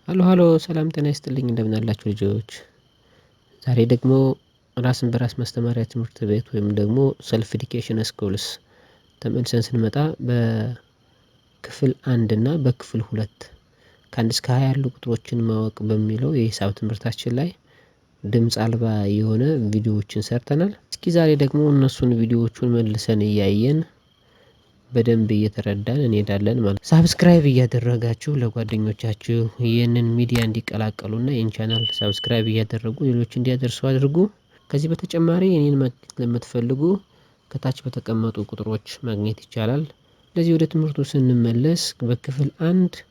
ሃሎ ሃሎ ሰላም ጤና ይስጥልኝ እንደምን አላችሁ ልጆች። ዛሬ ደግሞ ራስን በራስ ማስተማሪያ ትምህርት ቤት ወይም ደግሞ ሰልፍ ኤዱኬሽን ስኩልስ ተመልሰን ስንመጣ በክፍል 1 እና በክፍል 2 ከ1 እስከ 20 ያሉ ቁጥሮችን ማወቅ በሚለው የሂሳብ ትምህርታችን ላይ ድምጽ አልባ የሆነ ቪዲዮዎችን ሰርተናል። እስኪ ዛሬ ደግሞ እነሱን ቪዲዮዎቹን መልሰን እያየን በደንብ እየተረዳን እንሄዳለን ማለት ነው። ሳብስክራይብ እያደረጋችሁ ለጓደኞቻችሁ ይህንን ሚዲያ እንዲቀላቀሉና ይህን ቻናል ሳብስክራይብ እያደረጉ ሌሎች እንዲያደርሱ አድርጉ። ከዚህ በተጨማሪ እኔን ማግኘት ለምትፈልጉ ከታች በተቀመጡ ቁጥሮች ማግኘት ይቻላል። ስለዚህ ወደ ትምህርቱ ስንመለስ በክፍል 1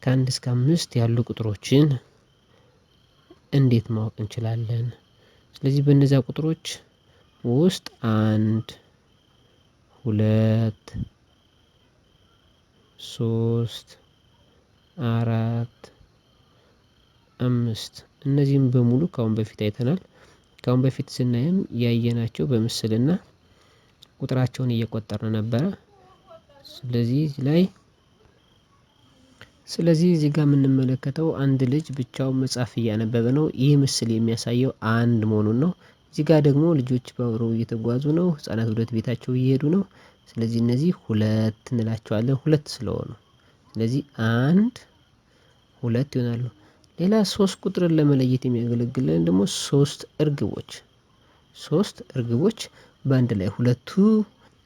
ከ1 እስከ 5 ያሉ ቁጥሮችን እንዴት ማወቅ እንችላለን? ስለዚህ በእነዚያ ቁጥሮች ውስጥ 1 2 3 4 5 እነዚህም በሙሉ ካሁን በፊት አይተናል። ካሁን በፊት ስናይም ያየናቸው በምስልና ቁጥራቸውን እየቆጠርን ነበረ። ስለዚህ እዚህ ጋር የምንመለከተው አንድ ልጅ ብቻውን መጽሐፍ እያነበበ ነው። ይህ ምስል የሚያሳየው 1 መሆኑን ነው። እዚህ ጋር ደግሞ ልጆች በአብረው እየተጓዙ ነው። ህፃናት ወደ ቤታቸው እየሄዱ ነው። ስለዚህ እነዚህ 2 እንላቸዋለን 2 ስለሆኑ ስለዚህ 1 2 ይሆናሉ። ሌላ 3 ቁጥርን ለመለየት የሚያገለግለን ደግሞ 3 እርግቦች በአንድ ላይ ሁለቱ።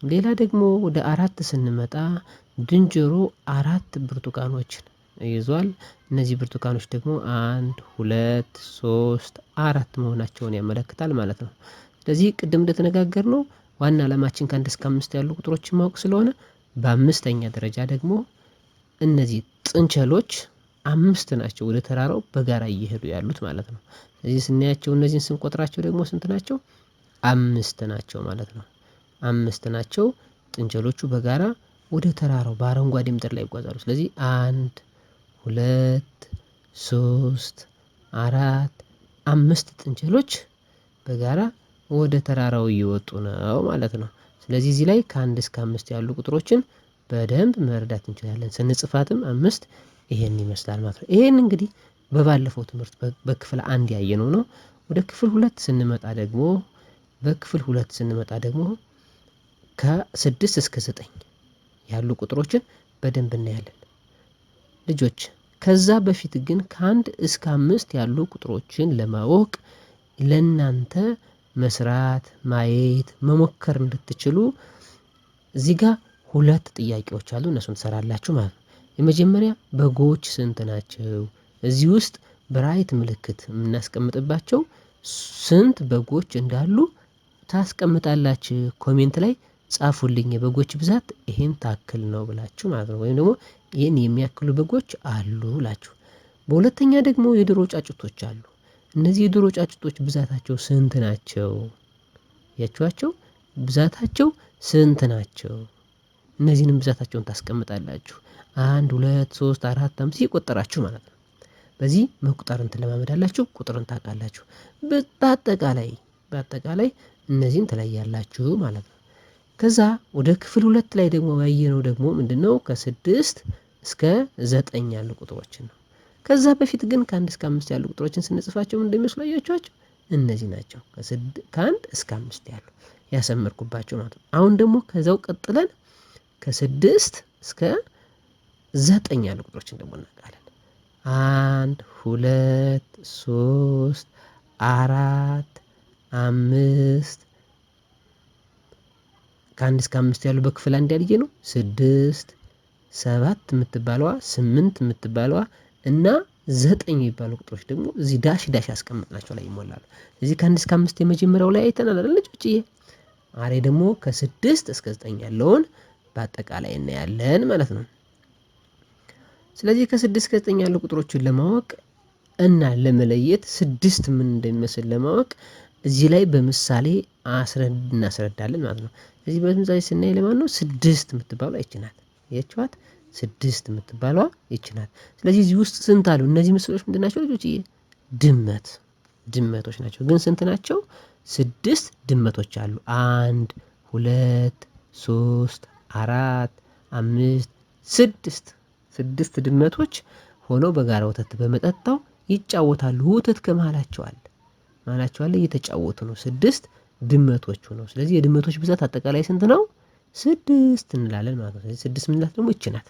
ሌላ ደግሞ ወደ 4 ስንመጣ ዝንጀሮ 4 ብርቱካኖችን ይዟል። እነዚህ ብርቱካኖች ደግሞ 1 2 3 4 መሆናቸውን ያመለክታል ማለት ነው። ስለዚህ ቅድም እንደተነጋገርነው ዋና ዓላማችን ከ1 እስከ 5 ያሉ ቁጥሮችን ማወቅ ስለሆነ በ5ኛ ደረጃ ደግሞ እነዚህ ጥንቸሎች 5 ናቸው ወደ ተራራው በጋራ እየሄዱ ያሉት ማለት ነው። ስለዚህ ስናያቸው እነዚህን ስንቆጥራቸው ደግሞ ስንት ናቸው? 5 ናቸው ማለት ነው። 5 ናቸው ጥንቸሎቹ በጋራ ወደ ተራራው በአረንጓዴ ምድር ላይ ይጓዛሉ። ስለዚህ 1 2 3 4 5 ጥንቸሎች በጋራ ወደ ተራራው እየወጡ ነው ማለት ነው። ስለዚህ እዚህ ላይ ከ1 እስከ 5 ያሉ ቁጥሮችን በደንብ መረዳት እንችላለን። ስንጽፋትም 5 ይሄን ይመስላል ማለት ነው። ይሄን እንግዲህ በባለፈው ትምህርት በክፍል 1 ያየነው ነው። ወደ ክፍል 2 ስንመጣ ደግሞ ከ6 እስከ 9 ያሉ ቁጥሮችን በደንብ እናያለን ልጆች። ከዛ በፊት ግን ከ1 እስከ 5 ያሉ ቁጥሮችን ለማወቅ ለእናንተ መስራት ማየት መሞከር እንድትችሉ እዚህ ጋር 2 ጥያቄዎች አሉ። እነሱን ትሰራላችሁ ማለት ነው። የመጀመሪያ በጎች ስንት ናቸው? እዚህ ውስጥ በራይት ምልክት የምናስቀምጥባቸው ስንት በጎች እንዳሉ ታስቀምጣላችሁ። ኮሜንት ላይ ጻፉልኝ የበጎች ብዛት ይሄን ታክል ነው ብላችሁ ማለት ነው። ወይም ደግሞ ይሄን የሚያክሉ በጎች አሉ ብላችሁ። በሁለተኛ ደግሞ የዶሮ ጫጩቶች አሉ። እነዚህ የዶሮ ጫጩቶች ብዛታቸው ስንት ናቸው? ያችኋቸው ብዛታቸው ስንት ናቸው? እነዚህንም ብዛታቸውን ታስቀምጣላችሁ። 1 2 3 4 5 እየቆጠራችሁ ማለት ነው። በዚህ መቁጠርን ትለማመዳላችሁ፣ ቁጥርን ታውቃላችሁ። በአጠቃላይ እነዚህን ትለያላችሁ ማለት ነው። ከዛ ወደ ክፍል 2 ላይ ደግሞ ያየነው ደግሞ ምንድነው? ከ6 እስከ 9 ያሉ ቁጥሮችን ነው። ከዛ በፊት ግን ከ1 እስከ 5 ያሉ ቁጥሮችን ስንጽፋቸው ምን እንደሚመስሉ አያችኋቸው? እነዚህ ናቸው ከ1 እስከ 5 ያሉ ያሰመርኩባቸው ማለት ነው። አሁን ደግሞ ከዛው ቀጥለን ከ6 እስከ 9 ያሉ ቁጥሮችን ደግሞ እናውቃለን። 1 2 3 4 5 ከ1 እስከ 5 ያሉ በክፍል 1 ያልየ ነው። 6 7 የምትባለዋ 8 የምትባለዋ እና 9 የሚባሉ ቁጥሮች ደግሞ እዚህ ዳሽ ያስቀመጥናቸው ላይ ይሞላሉ። እዚህ ከ1 እስከ 5 የመጀመሪያው ላይ አይተናል አይደል ልጆችዬ? አሬ ደግሞ ከ6 እስከ 9 ያለውን በአጠቃላይ እናያለን ማለት ነው። ስለዚህ ከ6 እስከ 9 ያሉ ቁጥሮችን ለማወቅ እና ለመለየት 6 ምን እንደሚመስል ለማወቅ እዚህ ላይ በምሳሌ እናስረዳለን ማለት ነው። እዚህ በምሳሌ ስናይ ለማን ነው 6 የምትባለው ይቺ ናት። ያያችኋት 6 የምትባለዋ ይቺ ናት። ስለዚህ እዚህ ውስጥ ስንት አሉ? እነዚህ ምስሎች ምንድን ናቸው ልጆችዬ? ድመቶች ናቸው። ግን ስንት ናቸው? 6 ድመቶች አሉ። 1 2 3 4 5 6 ድመቶች ሆነው በጋራ ወተት በመጠጣው ይጫወታሉ። ወተት ከመሃላቸው አለ እየተጫወቱ ነው። 6 ድመቶቹ ነው። ስለዚህ የድመቶች ብዛት አጠቃላይ ስንት ነው? 6 እንላለን ማለት ነው። ስለዚህ 6 ምንላት ደግሞ ይቺ ናት።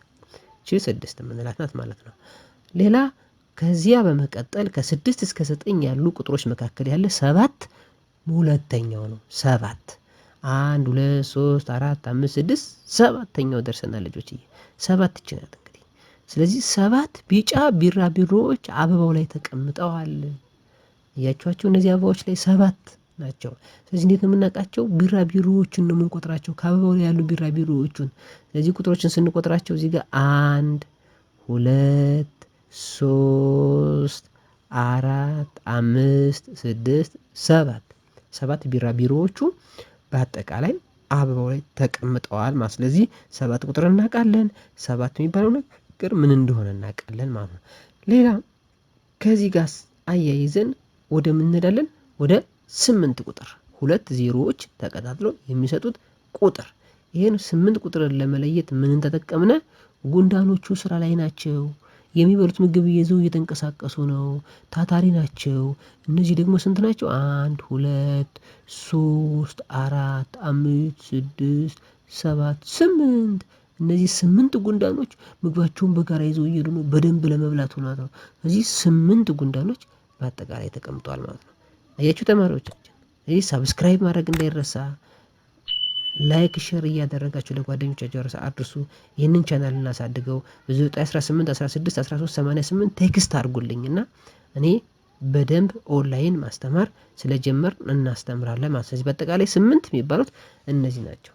ይቺ 6 ምንላት ናት ማለት ነው። ሌላ ከዚያ በመቀጠል ከ6 እስከ 9 ያሉ ቁጥሮች መካከል ያለ 7 ሁለተኛው ነው። 7 1 2 3 4 5 6 7ኛው ደርሰናል ልጆችዬ። 7 ይቺ ናት እንግዲህ። ስለዚህ 7 ቢጫ ቢራቢሮዎች አበባው ላይ ተቀምጠዋል። እያችኋቸው እነዚህ አበባዎች ላይ 7 ናቸው። ስለዚህ እንዴት ነው የምናውቃቸው? ቢራቢሮዎቹን ነው የምንቆጥራቸው፣ ከአበባው ላይ ያሉ ቢራቢሮዎቹን። ስለዚህ ቁጥሮችን ስንቆጥራቸው እዚህ ጋር 1 2 3 4 5 6 7 ቢራቢሮዎቹ በአጠቃላይ አበባው ላይ ተቀምጠዋል ማለት። ስለዚህ 7 ቁጥር እናውቃለን። 7 የሚባለው ነገር ምን እንደሆነ እናውቃለን ማለት ነው። ሌላ ከዚህ ጋር አያይዘን ወደ ምን እንሄዳለን? ወደ 8 ቁጥር 2 ዜሮዎች ተቀጣጥለው የሚሰጡት ቁጥር። ይህን 8 ቁጥርን ለመለየት ምን ተጠቀምነ? ጉንዳኖቹ ስራ ላይ ናቸው። የሚበሉት ምግብ ይዘው እየተንቀሳቀሱ ነው። ታታሪ ናቸው። እነዚህ ደግሞ ስንት ናቸው? 1 2 3 4 5 6 7 8 እነዚህ 8 ጉንዳኖች ምግባቸውን በጋራ ይዘው እየሄዱ ነው፣ በደንብ ለመብላት ሆኗል ነው። እዚህ 8 ጉንዳኖች በአጠቃላይ ተቀምጠዋል ማለት ነው። አያችሁ ተማሪዎቻችን፣ ይህ ሰብስክራይብ ማድረግ እንዳይረሳ፣ ላይክ ሼር እያደረጋችሁ ለጓደኞቻችሁ አድርሱ። ይህንን ቻናል እናሳድገው። በ918 16 13 88 ቴክስት አድርጉልኝና እኔ በደንብ ኦንላይን ማስተማር ስለጀመር እናስተምራለን ማለት። ስለዚህ በአጠቃላይ 8 የሚባሉት እነዚህ ናቸው።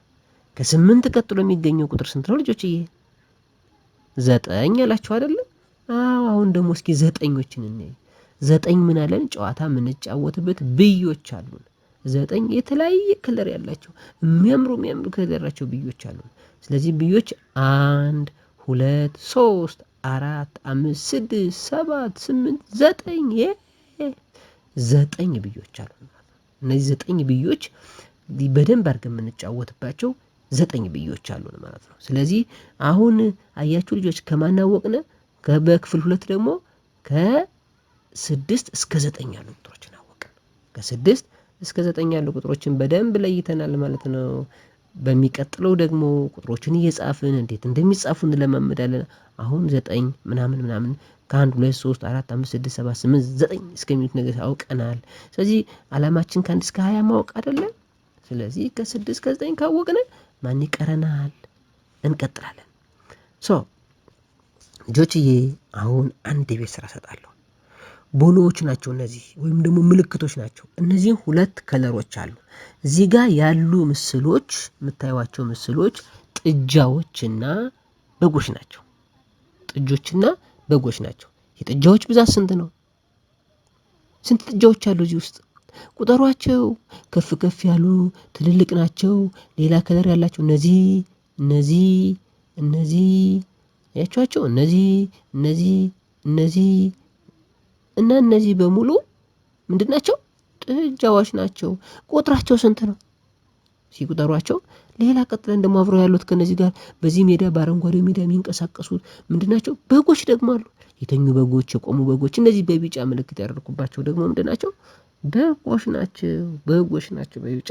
ከ8 ቀጥሎ የሚገኘው ቁጥር ስንት ነው ልጆችዬ? 9 ያላችሁ አይደለም? አዎ። አሁን ደግሞ እስኪ 9ኞችን እንይ። 9 ምን አለን? ጨዋታ የምንጫወትበት ብዮች አሉን። 9 የተለያየ ከለር ያላቸው የሚያምሩ ከለር ያላቸው ብዮች አሉን። ስለዚህ ብዮች 1 2 3 4 5 6 7 8 9 ብዮች አሉን። እነዚህ 9 ብዮች በደንብ አድርገን የምንጫወትባቸው 9 ብዮች አሉን ማለት ነው። ስለዚህ አሁን አያችሁ ልጆች፣ ከማናወቅነ በክፍል 2 ደግሞ ከ6 እስከ 9 ያሉ ቁጥሮችን አወቅን። ከ6 እስከ 9 ያሉ ቁጥሮችን በደንብ ለይተናል ማለት ነው። በሚቀጥለው ደግሞ ቁጥሮችን እየጻፍን እንዴት እንደሚጻፉ እንለማመዳለን። አሁን 9 ምናምን ከ1 2 3 4 5 6 7 8 9 እስከሚሉት ነገር አውቀናል። ስለዚህ አላማችን ከ1 እስከ 20 ማወቅ አይደለም። ስለዚህ ከ6 እስከ 9 ካወቅን ማን ይቀረናል? እንቀጥላለን። ልጆችዬ አሁን አንድ የቤት ስራ ሰጣለሁ። ቦሎዎች ናቸው እነዚህ፣ ወይም ደግሞ ምልክቶች ናቸው። እነዚህ 2 ከለሮች አሉ። እዚህ ጋር ያሉ ምስሎች፣ የምታዩዋቸው ምስሎች ጥጃዎችና በጎች ናቸው። ጥጆችና በጎች ናቸው። የጥጃዎች ብዛት ስንት ነው? ስንት ጥጃዎች አሉ እዚህ ውስጥ? ቁጠሯቸው። ከፍ ከፍ ያሉ ትልልቅ ናቸው። ሌላ ከለር ያላቸው እነዚህ ያያችኋቸው እነዚህ እና እነዚህ በሙሉ ምንድን ናቸው? ጥጃዎች ናቸው። ቁጥራቸው ስንት ነው? ሲቁጠሯቸው። ሌላ ቀጥለን ደግሞ አብረው ያሉት ከነዚህ ጋር በዚህ ሜዳ በአረንጓዴ ሜዳ የሚንቀሳቀሱት ምንድን ናቸው? በጎች ደግሞ አሉ። የተኙ በጎች፣ የቆሙ በጎች። እነዚህ በቢጫ ምልክት ያደረኩባቸው ደግሞ ምንድን ናቸው? በጎች ናቸው። በቢጫ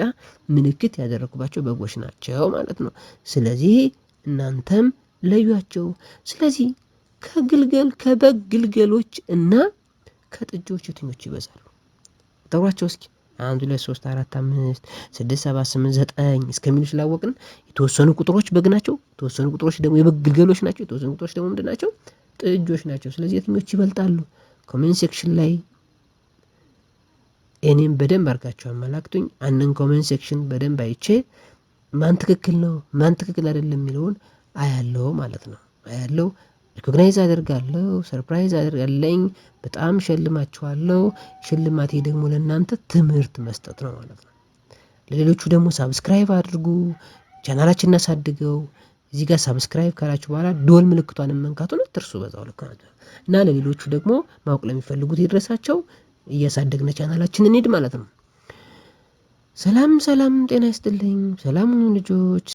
ምልክት ያደረኩባቸው በጎች ናቸው ማለት ነው። ስለዚህ እናንተም ለዩዋቸው። ስለዚህ ከበግ ግልገሎች እና ከጥጆች የትኞች ይበዛሉ? ጠሯቸው እስኪ 1 2 3 4 5 6 7 8 9 እስከሚሉ ስላወቅን የተወሰኑ ቁጥሮች በግ ናቸው፣ የተወሰኑ ቁጥሮች ደግሞ የበግ ግልገሎች ናቸው፣ የተወሰኑ ቁጥሮች ደግሞ ምንድን ናቸው? ጥጆች ናቸው። ስለዚህ የትኞች ይበልጣሉ? ኮሜንት ሴክሽን ላይ እኔም በደንብ አድርጋችሁ አመላክቱኝ። አንድን ኮሜንት ሴክሽን በደንብ አይቼ ማን ትክክል ነው ማን ትክክል አይደለም የሚለውን አያለው ማለት ነው። ሪኮግናይዝ አደርጋለሁ፣ ሰርፕራይዝ አደርጋለኝ፣ በጣም ሸልማችኋለሁ። ሽልማቴ ደግሞ ለእናንተ ትምህርት መስጠት ነው ማለት ነው። ለሌሎቹ ደግሞ ሳብስክራይብ አድርጉ፣ ቻናላችን እናሳድገው። እዚህ ጋር ሳብስክራይብ ካላችሁ በኋላ ዶል ምልክቷን መንካቱን አትርሱ። በዛው ልክ እና ለሌሎቹ ደግሞ ማወቅ ለሚፈልጉት ይድረሳቸው። እያሳደግነ ቻናላችን እንሂድ ማለት ነው። ሰላም ጤና ይስጥልኝ። ሰላም ልጆች።